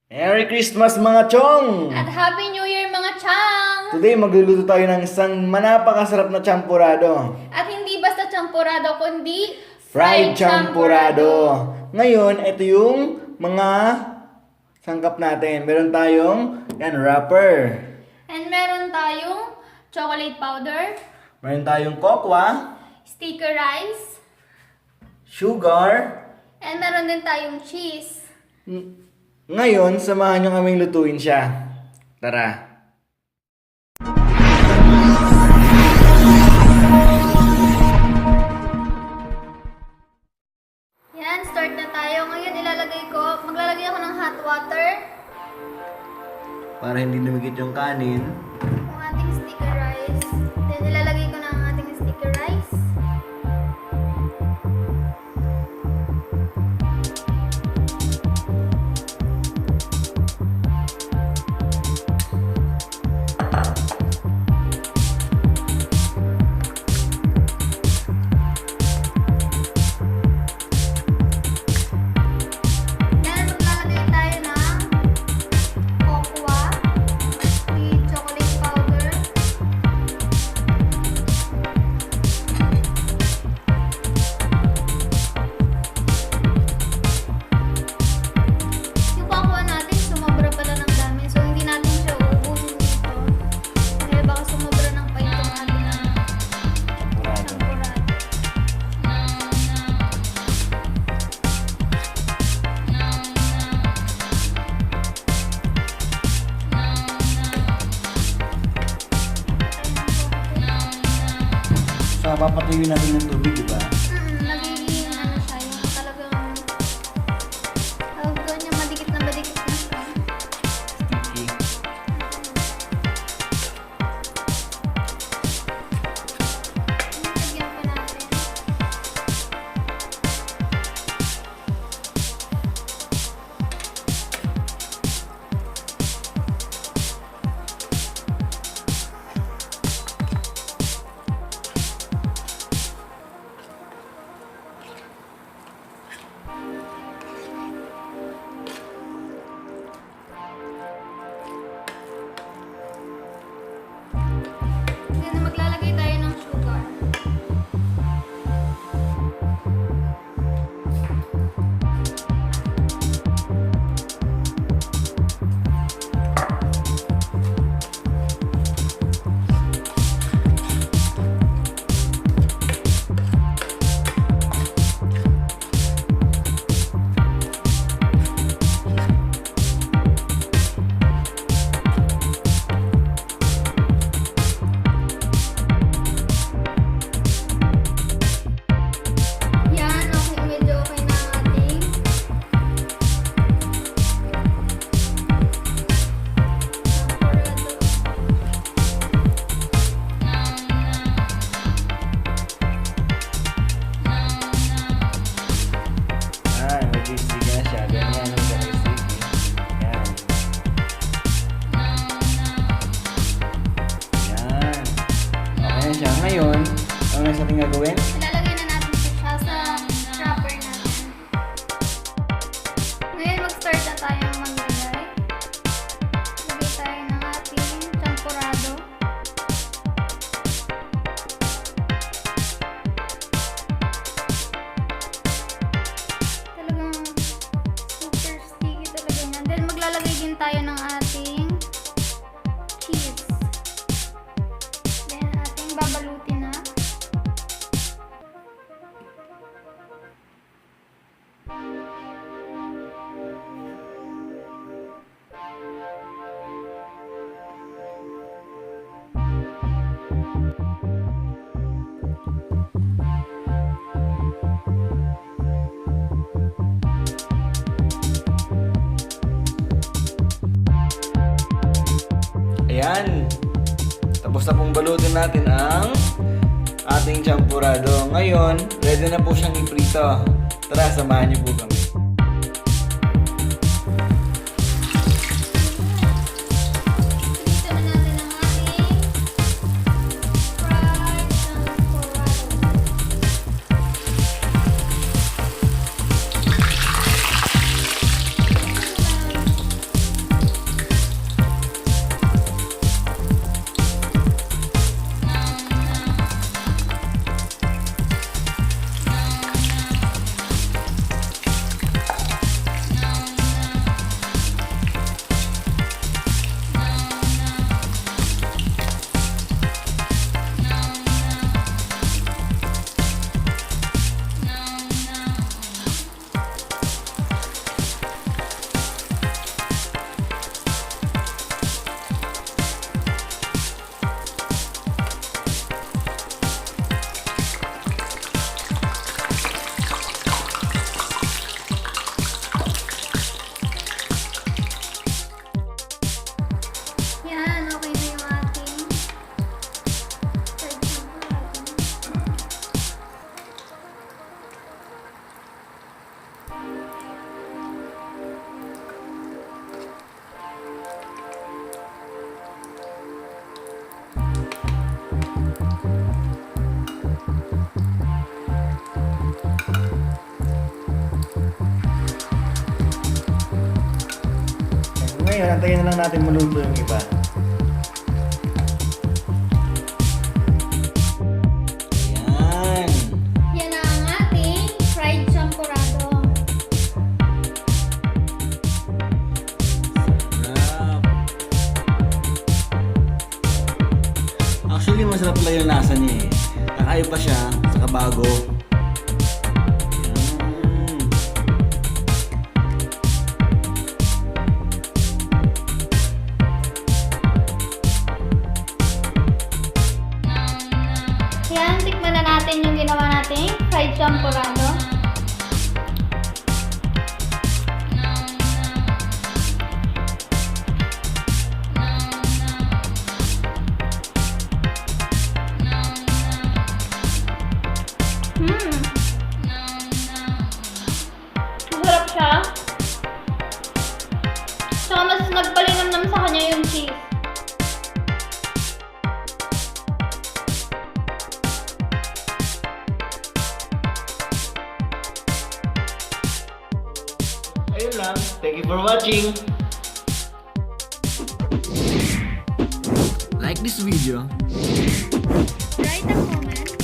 Merry Christmas mga chong! At Happy New Year mga chang! Today magluluto tayo ng isang napakasarap na champorado. At hindi basta champorado, kundi Fried champorado. Ngayon, ito yung mga sangkap natin. Meron tayong wrapper. And meron tayong chocolate powder, Meron tayong kokwa, sticker rice, sugar. and meron din tayong cheese. Ngayon, samahan nyo kaming lutuin siya. Tara! Yan, start na tayo. Ngayon maglalagay ako ng hot water. Para hindi lumikit yung kanin. Yung ating sticker rice. Then ilalagay ko na ang ating sticker rice. Then maglalagay tayo ng cocoa with chocolate powder. Yung cocoa natin, sumobra pala ng dami. So, hindi natin siya uubusin dito. Kaya baka sumobra ng pa itong ating champorado. So, papatuyuin natin ng tubig, diba? Nagiging siya, yung talagang tawag doon, yung madikit na siya. Sticky. Lagyan pa natin. Then maglalagay tayo ng sugar. Yan, okay, medyo okay na ang ating champorado. Medyo sticky na siya. Ganyan ang very sticky. Yan. Yan. Okay na siya. Ngayon, ano na sa ating gagawin? Ilalagay na natin siya sa wrapper natin. Ngayon, mag-start na tayo maglagay. Lagay tayo ng ating champorado. Talagang super sticky talaga yan. Then, maglalagay din tayo ng ating cheese. Then, ating babalutin na. Ayan. Tapos na pong balutin natin ang ating champorado. Ngayon, ready na po siyang iprito. Tara, samahan niyo po kami. Dito na natin ang ating fried champorado. ngayon, antayin na lang natin maluto yung iba. Ayan. Yan na ang ating fried champorado. Sarap. Actually, masarap lang yung lasa niya eh. Kakaiba siya, saka bago. Yan, tikman na natin yung ginawa nating fried champorado. Masarap siya. Tsaka mas nagpalinamnam sa kanya yung cheese. Ayun lang. Thank you for watching. Like this video. Write a comment